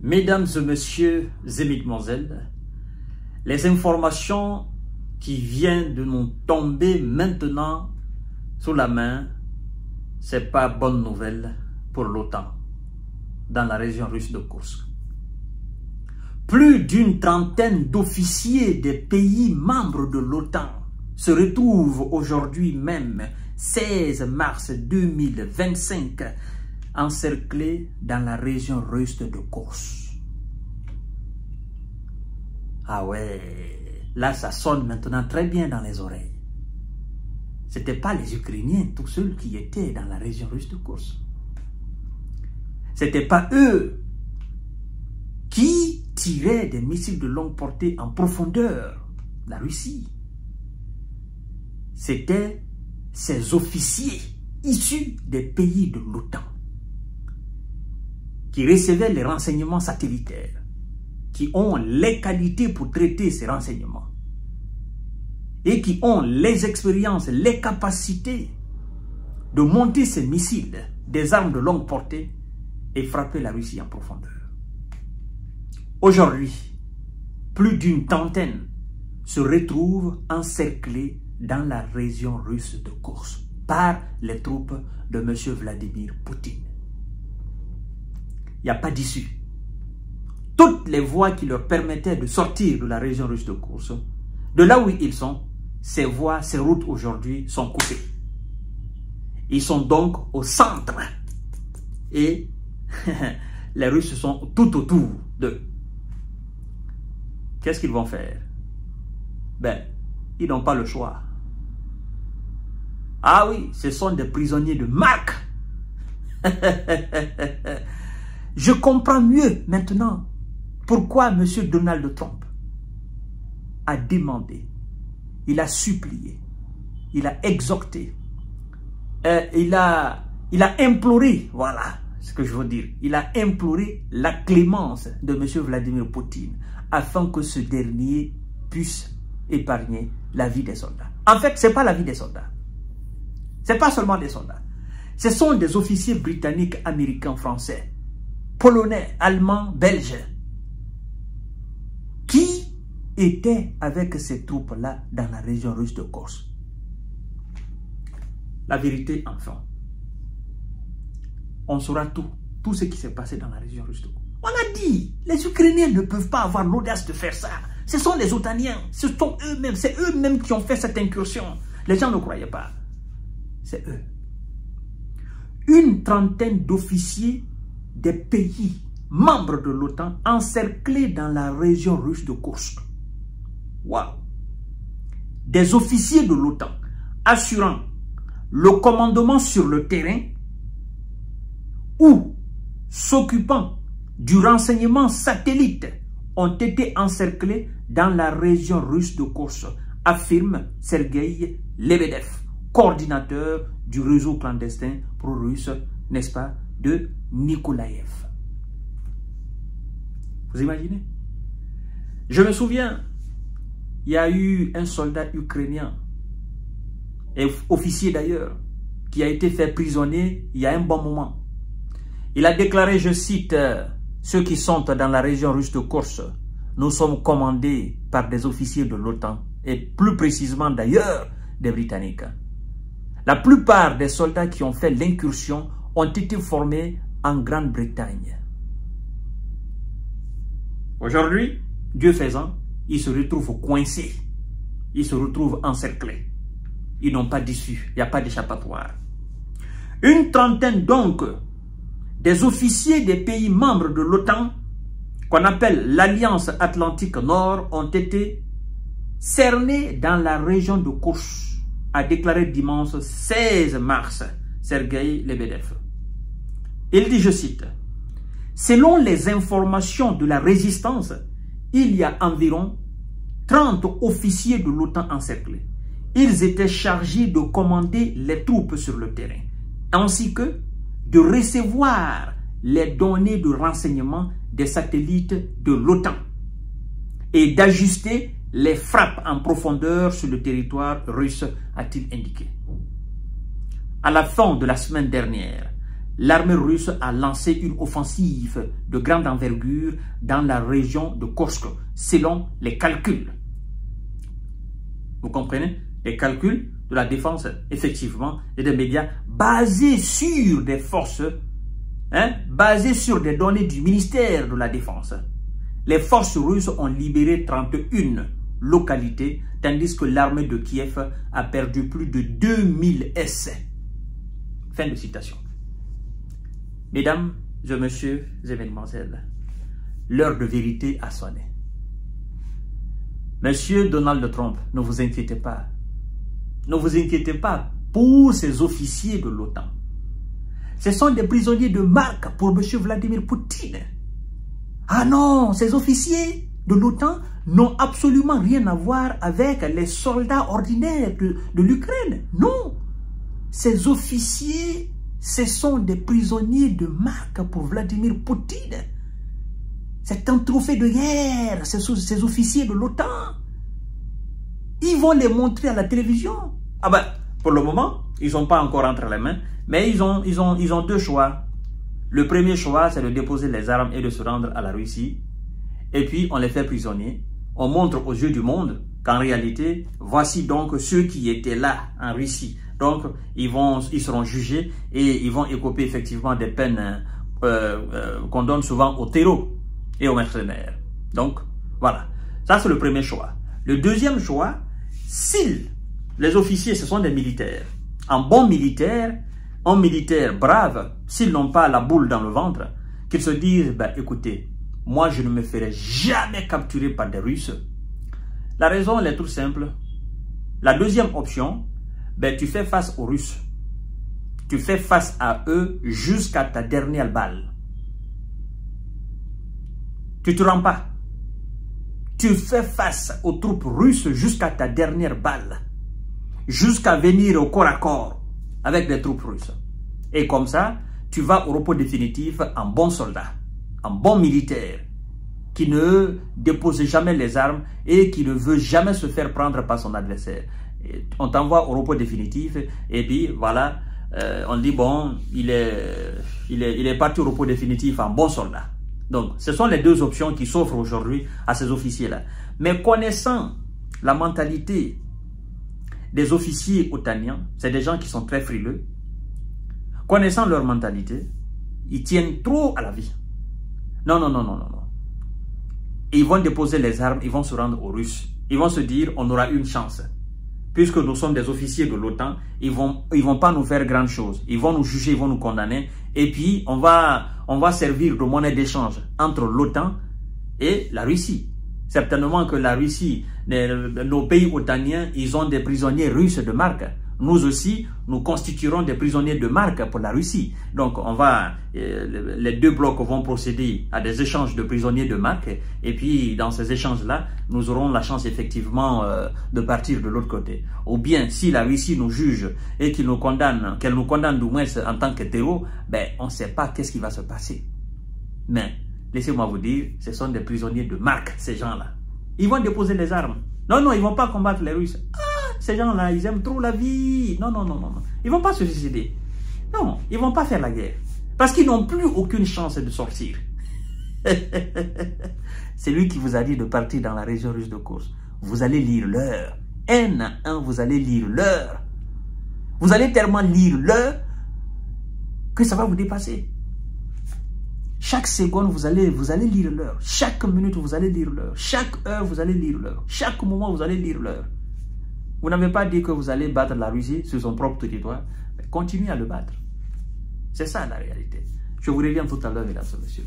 Mesdames et messieurs et mesdemoiselles, les informations qui viennent de nous tomber maintenant sous la main, c'est pas bonne nouvelle pour l'OTAN dans la région russe de Kursk. Plus d'une trentaine d'officiers des pays membres de l'OTAN se retrouvent aujourd'hui même, 16 mars 2025, encerclés dans la région russe de Kursk. Ah ouais, là ça sonne maintenant très bien dans les oreilles. Ce n'étaient pas les Ukrainiens tous seuls qui étaient dans la région russe de Kursk. Ce n'était pas eux qui tiraient des missiles de longue portée en profondeur de la Russie. C'étaient ces officiers issus des pays de l'OTAN qui recevaient les renseignements satellitaires, qui ont les qualités pour traiter ces renseignements et qui ont les expériences, les capacités de monter ces missiles, des armes de longue portée et frapper la Russie en profondeur. Aujourd'hui, plus d'une trentaine se retrouvent encerclés dans la région russe de Kursk par les troupes de M. Vladimir Poutine. Il n'y a pas d'issue. Toutes les voies qui leur permettaient de sortir de la région russe de Kursk, de là où ils sont, ces voies, ces routes aujourd'hui sont coupées. Ils sont donc au centre et les Russes sont tout autour d'eux. Qu'est-ce qu'ils vont faire? Ben, ils n'ont pas le choix. Ah oui, ce sont des prisonniers de marque. Je comprends mieux maintenant pourquoi M. Donald Trump a demandé, il a supplié, il a exhorté, il a imploré, voilà ce que je veux dire, il a imploré la clémence de M. Vladimir Poutine afin que ce dernier puisse épargner la vie des soldats. En fait, ce n'est pas la vie des soldats. Ce n'est pas seulement des soldats. Ce sont des officiers britanniques, américains, français, polonais, allemands, belges, qui étaient avec ces troupes-là dans la région russe de Kursk. La vérité, enfin, on saura tout ce qui s'est passé dans la région russe de Kursk. On a dit, les Ukrainiens ne peuvent pas avoir l'audace de faire ça. Ce sont les Otaniens, ce sont eux-mêmes, c'est eux-mêmes qui ont fait cette incursion. Les gens ne croyaient pas. C'est eux. Une trentaine d'officiers des pays membres de l'OTAN encerclés dans la région russe de Kursk. Waouh! Des officiers de l'OTAN assurant le commandement sur le terrain ou s'occupant du renseignement satellite ont été encerclés dans la région russe de Kursk, affirme Sergueï Lebedev, coordinateur du réseau clandestin pro-russe, n'est-ce pas, de Nikolaïev. Vous imaginez? Je me souviens, il y a eu un soldat ukrainien, et officier d'ailleurs, qui a été fait prisonnier il y a un bon moment. Il a déclaré, je cite, ceux qui sont dans la région russe de Kursk, nous sommes commandés par des officiers de l'OTAN, et plus précisément d'ailleurs des Britanniques. La plupart des soldats qui ont fait l'incursion ont été formés en Grande-Bretagne. Aujourd'hui, Dieu faisant, ils se retrouvent coincés. Ils se retrouvent encerclés. Ils n'ont pas d'issue. Il n'y a pas d'échappatoire. Une trentaine donc des officiers des pays membres de l'OTAN, qu'on appelle l'Alliance Atlantique Nord, ont été cernés dans la région de Kursk, a déclaré dimanche 16 mars Sergueï Lebedev. Il dit, je cite, « Selon les informations de la résistance, il y a environ 30 officiers de l'OTAN encerclés. Ils étaient chargés de commander les troupes sur le terrain, ainsi que de recevoir les données de renseignement des satellites de l'OTAN et d'ajuster les frappes en profondeur sur le territoire russe, a-t-il indiqué. À la fin de la semaine dernière, l'armée russe a lancé une offensive de grande envergure dans la région de Kursk, selon les calculs. Vous comprenez? Les calculs de la défense, effectivement, et des médias basés sur des forces, basés sur des données du ministère de la Défense. Les forces russes ont libéré 31 localités, tandis que l'armée de Kiev a perdu plus de 2000 essais. Fin de citation. Mesdames et messieurs et mesdemoiselles, l'heure de vérité a sonné. Monsieur Donald Trump, ne vous inquiétez pas. Ne vous inquiétez pas pour ces officiers de l'OTAN. Ce sont des prisonniers de marque pour monsieur Vladimir Poutine. Ah non, ces officiers de l'OTAN n'ont absolument rien à voir avec les soldats ordinaires de l'Ukraine. Non, ces officiers, ce sont des prisonniers de marque pour Vladimir Poutine. C'est un trophée de guerre, ces officiers de l'OTAN. Ils vont les montrer à la télévision. Ah ben, pour le moment, ils n'ont pas encore entre les mains, mais ils ont deux choix. Le premier choix, c'est de déposer les armes et de se rendre à la Russie. Et puis, on les fait prisonniers. On montre aux yeux du monde qu'en réalité, voici donc ceux qui étaient là en Russie. Donc, ils seront jugés et ils vont écoper effectivement des peines qu'on donne souvent aux terreaux et aux mercenaires. Donc, voilà. Ça, c'est le premier choix. Le deuxième choix, si les officiers, ce sont des militaires, un bon militaire, un militaire brave, s'ils n'ont pas la boule dans le ventre, qu'ils se disent, ben, écoutez, moi, je ne me ferai jamais capturer par des Russes. La raison, elle est toute simple. La deuxième option, ben, tu fais face aux Russes. Tu fais face à eux jusqu'à ta dernière balle. Tu ne te rends pas. Tu fais face aux troupes russes jusqu'à ta dernière balle. Jusqu'à venir au corps à corps avec des troupes russes. Et comme ça, tu vas au repos définitif en bon soldat, en bon militaire, qui ne dépose jamais les armes et qui ne veut jamais se faire prendre par son adversaire. Et on t'envoie au repos définitif et puis voilà, on dit bon, il est parti au repos définitif en bon soldat. Donc, ce sont les deux options qui s'offrent aujourd'hui à ces officiers-là. Mais connaissant la mentalité des officiers otaniens, c'est des gens qui sont très frileux. Connaissant leur mentalité, ils tiennent trop à la vie. Non, non, non, non, non, non. Ils vont déposer les armes, ils vont se rendre aux Russes. Ils vont se dire, on aura une chance. Puisque nous sommes des officiers de l'OTAN, ils vont pas nous faire grande chose. Ils vont nous juger, ils vont nous condamner. Et puis, on va servir de monnaie d'échange entre l'OTAN et la Russie. Certainement que la Russie, nos pays otaniens, ils ont des prisonniers russes de marque. Nous aussi, nous constituerons des prisonniers de marque pour la Russie. Donc, les deux blocs vont procéder à des échanges de prisonniers de marque. Et puis, dans ces échanges-là, nous aurons la chance effectivement de partir de l'autre côté. Ou bien, si la Russie nous juge et qu'elle nous condamne du moins en tant que terreau, ben, on ne sait pas qu'est-ce qui va se passer. Mais, laissez-moi vous dire, ce sont des prisonniers de marque, ces gens-là. Ils vont déposer les armes. Non, non, ils ne vont pas combattre les Russes. Ces gens-là, ils aiment trop la vie. Non, non, non, non, non. Ils ne vont pas se suicider. Non, ils ne vont pas faire la guerre. Parce qu'ils n'ont plus aucune chance de sortir. C'est lui qui vous a dit de partir dans la région russe de Kursk. Vous allez lire l'heure. Un à un, vous allez lire l'heure. Vous allez tellement lire l'heure que ça va vous dépasser. Chaque seconde, vous allez lire l'heure. Chaque minute, vous allez lire l'heure. Chaque heure, vous allez lire l'heure. Chaque moment, vous allez lire l'heure. Vous n'avez pas dit que vous allez battre la Russie sur son propre territoire. Mais continuez à le battre. C'est ça la réalité. Je vous reviens tout à l'heure, mesdames et messieurs.